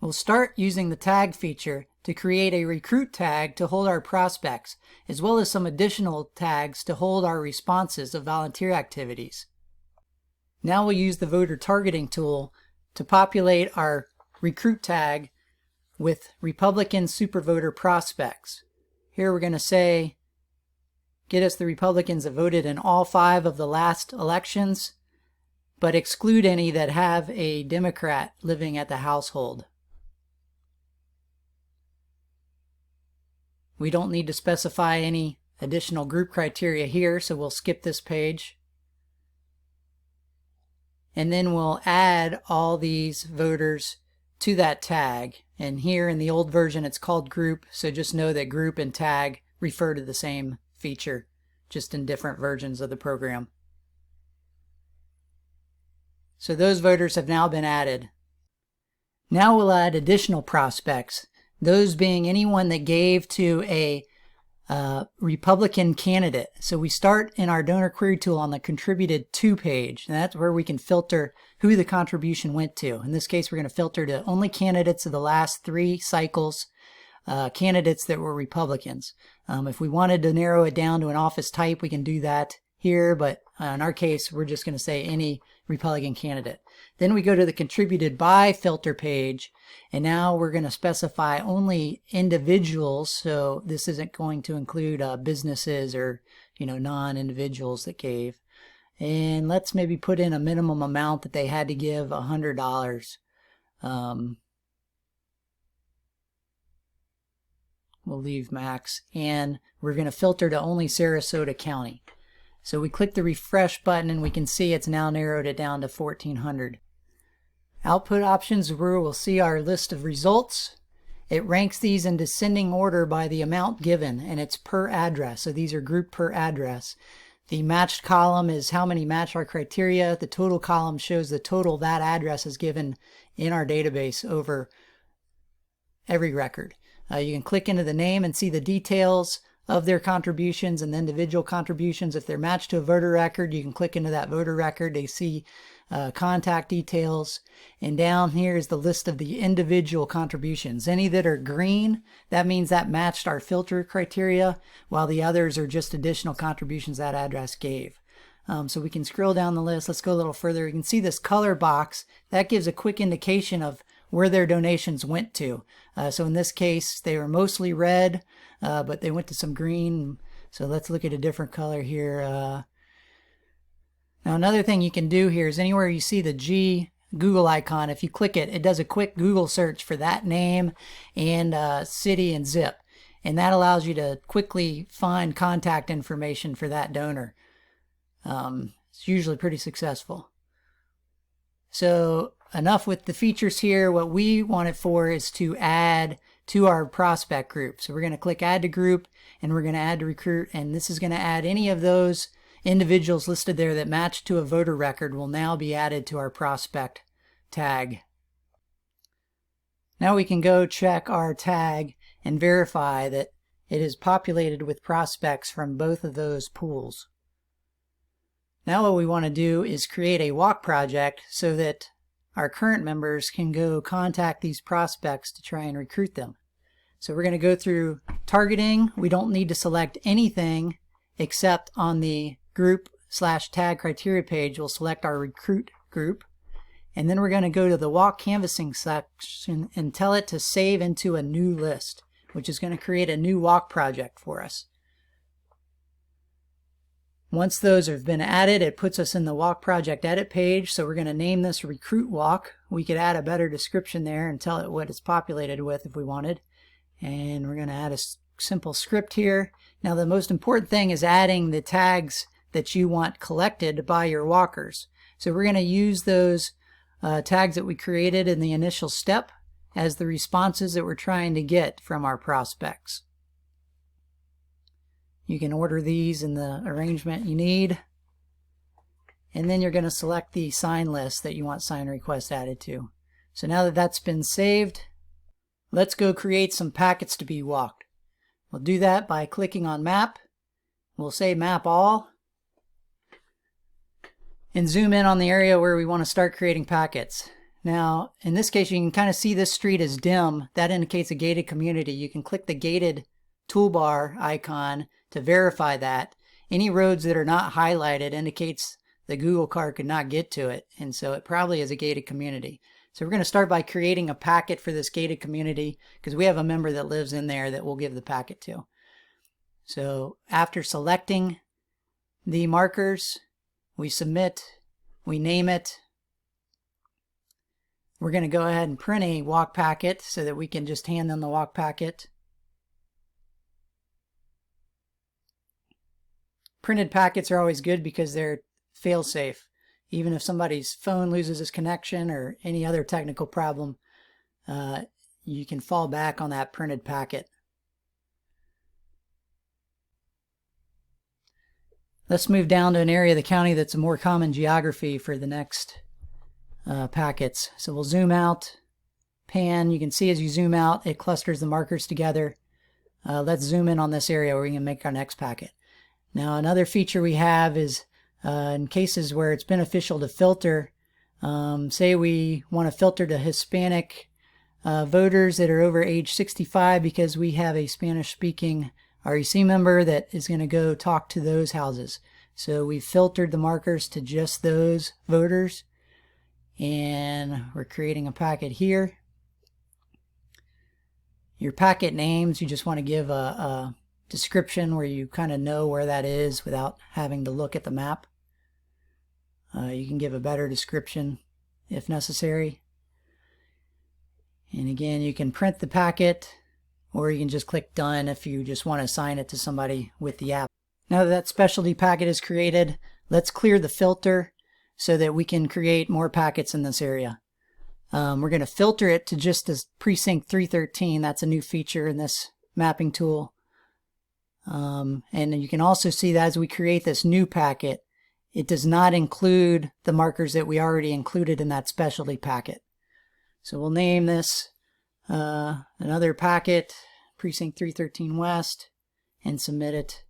We'll start using the tag feature to create a recruit tag to hold our prospects, as well as some additional tags to hold our responses of volunteer activities. Now we'll use the voter targeting tool to populate our recruit tag with Republican supervoter prospects. Here we're going to say, get us the Republicans that voted in all 5 of the last elections, but exclude any that have a Democrat living at the household. We don't need to specify any additional group criteria here, so we'll skip this page. And then we'll add all these voters to that tag. And here in the old version it's called group, so just know that group and tag refer to the same feature, just in different versions of the program. So those voters have now been added. Now we'll add additional prospects, those being anyone that gave to a Republican candidate. So we start in our donor query tool on the contributed to page, and that's where we can filter who the contribution went to. In this case, we're going to filter to only candidates of the last 3 cycles, candidates that were Republicans. If we wanted to narrow it down to an office type, we can do that here, but in our case, we're just going to say any Republican candidate. Then we go to the contributed by filter page, and now we're going to specify only individuals, so this isn't going to include businesses or non-individuals that gave. And let's maybe put in a minimum amount that they had to give, $100. We'll leave max, and we're going to filter to only Sarasota County. So we click the refresh button and we can see it's now narrowed it down to 1,400. Output options, where we'll see our list of results. It ranks these in descending order by the amount given, and it's per address. So these are grouped per address. The matched column is how many match our criteria. The total column shows the total that address is given in our database over every record. You can click into the name and see the details of their contributions and the individual contributions. If they're matched to a voter record, you can click into that voter record. They see contact details, and down here is the list of the individual contributions. Any that are green, that means that matched our filter criteria, while the others are just additional contributions that address gave. So we can scroll down the list. Let's go a little further. You can see this color box. That gives a quick indication of where their donations went to. So in this case, they were mostly red, but they went to some green. So let's look at a different color here. Now another thing you can do here is anywhere you see the G Google icon, if you click it, it does a quick Google search for that name and city and zip. And that allows you to quickly find contact information for that donor. It's usually pretty successful. So enough with the features here. What we want it for is to add to our prospect group. So we're going to click add to group, and we're going to add to recruit, and this is going to add any of those individuals listed there that match to a voter record will now be added to our prospect tag. Now we can go check our tag and verify that it is populated with prospects from both of those pools. Now what we want to do is create a walk project so that our current members can go contact these prospects to try and recruit them. So we're going to go through targeting. We don't need to select anything except on the group/tag criteria page. We'll select our recruit group, and then we're going to go to the walk canvassing section and tell it to save into a new list, which is going to create a new walk project for us. Once those have been added, it puts us in the walk project edit page. So we're going to name this recruit walk. We could add a better description there and tell it what it's populated with if we wanted. And we're going to add a simple script here. Now the most important thing is adding the tags that you want collected by your walkers. So we're going to use those tags that we created in the initial step as the responses that we're trying to get from our prospects. You can order these in the arrangement you need. And then you're going to select the sign list that you want sign requests added to. So now that that's been saved, let's go create some packets to be walked. We'll do that by clicking on map. We'll say map all. And zoom in on the area where we want to start creating packets. Now, in this case, you can kind of see this street is dim. That indicates a gated community. You can click the gated toolbar icon to verify that. Any roads that are not highlighted indicates the Google car could not get to it, and so it probably is a gated community. So we're going to start by creating a packet for this gated community because we have a member that lives in there that we'll give the packet to. So after selecting the markers, we submit, we name it. We're going to go ahead and print a walk packet so that we can just hand them the walk packet. Printed packets are always good because they're fail-safe. Even if somebody's phone loses its connection or any other technical problem, you can fall back on that printed packet. Let's move down to an area of the county that's a more common geography for the next packets. So we'll zoom out, pan. You can see as you zoom out, it clusters the markers together. Let's zoom in on this area where we can make our next packet. Now, another feature we have is in cases where it's beneficial to filter, say we want to filter to Hispanic voters that are over age 65 because we have a Spanish-speaking REC member that is going to go talk to those houses. So we filtered the markers to just those voters, and we're creating a packet here. Your packet names, you just want to give a description where you kind of know where that is without having to look at the map. You can give a better description if necessary. And again, you can print the packet, or you can just click done if you just want to assign it to somebody with the app. Now that specialty packet is created, let's clear the filter so that we can create more packets in this area. We're going to filter it to just as precinct 313. That's a new feature in this mapping tool. And you can also see that as we create this new packet, it does not include the markers that we already included in that specialty packet. So we'll name this another packet, precinct 313 West, and submit it.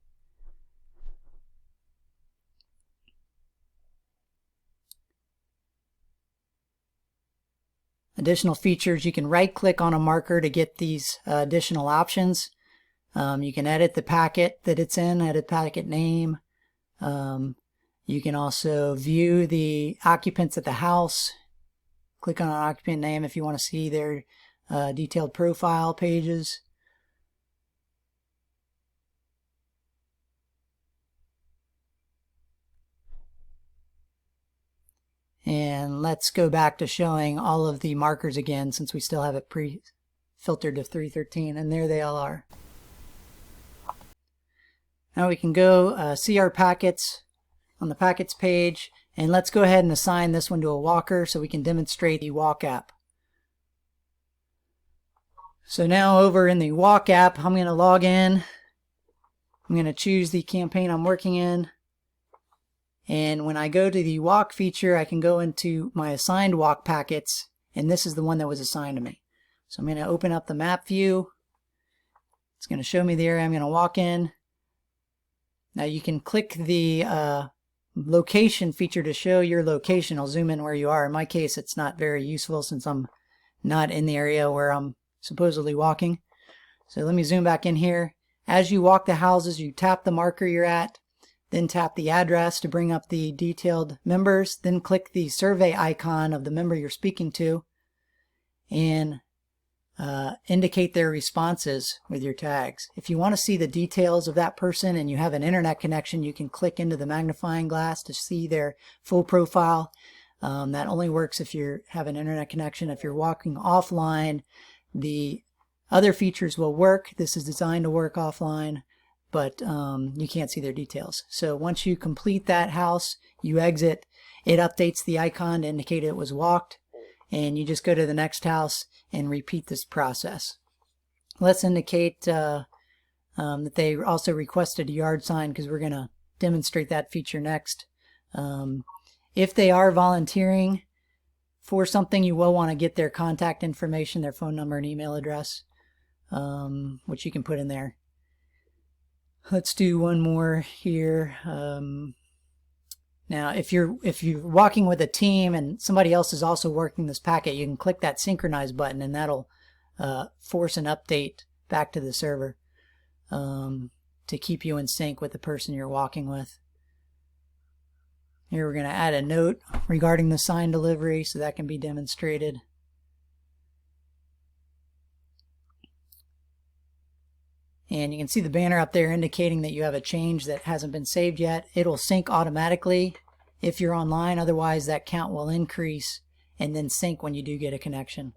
Additional features, you can right click on a marker to get these additional options. You can edit the packet that it's in, edit packet name. You can also view the occupants at the house. Click on an occupant name if you want to see their detailed profile pages. And let's go back to showing all of the markers again since we still have it pre-filtered to 313, and there they all are. Now we can go see our packets on the packets page, and let's go ahead and assign this one to a walker so we can demonstrate the walk app. So now over in the walk app, I'm going to log in. I'm going to choose the campaign I'm working in. And when I go to the walk feature, I can go into my assigned walk packets, and this is the one that was assigned to me. So I'm going to open up the map view. It's going to show me the area I'm going to walk in. Now you can click the location feature to show your location. I'll zoom in where you are. In my case, it's not very useful since I'm not in the area where I'm supposedly walking. So let me zoom back in here. As you walk the houses, you tap the marker you're at, then tap the address to bring up the detailed members, then click the survey icon of the member you're speaking to, and indicate their responses with your tags. If you want to see the details of that person and you have an internet connection, you can click into the magnifying glass to see their full profile. That only works if you have an internet connection. If you're walking offline, the other features will work. This is designed to work offline, but you can't see their details. So once you complete that house, you exit. It updates the icon to indicate it was walked, and you just go to the next house and repeat this process. Let's indicate that they also requested a yard sign because we're going to demonstrate that feature next. If they are volunteering for something, you will want to get their contact information, their phone number and email address, which you can put in there. Let's do one more here. Now, if you're walking with a team and somebody else is also working this packet, you can click that synchronize button, and that'll force an update back to the server to keep you in sync with the person you're walking with. Here we're going to add a note regarding the sign delivery so that can be demonstrated. And you can see the banner up there indicating that you have a change that hasn't been saved yet. It'll sync automatically if you're online, otherwise that count will increase and then sync when you do get a connection.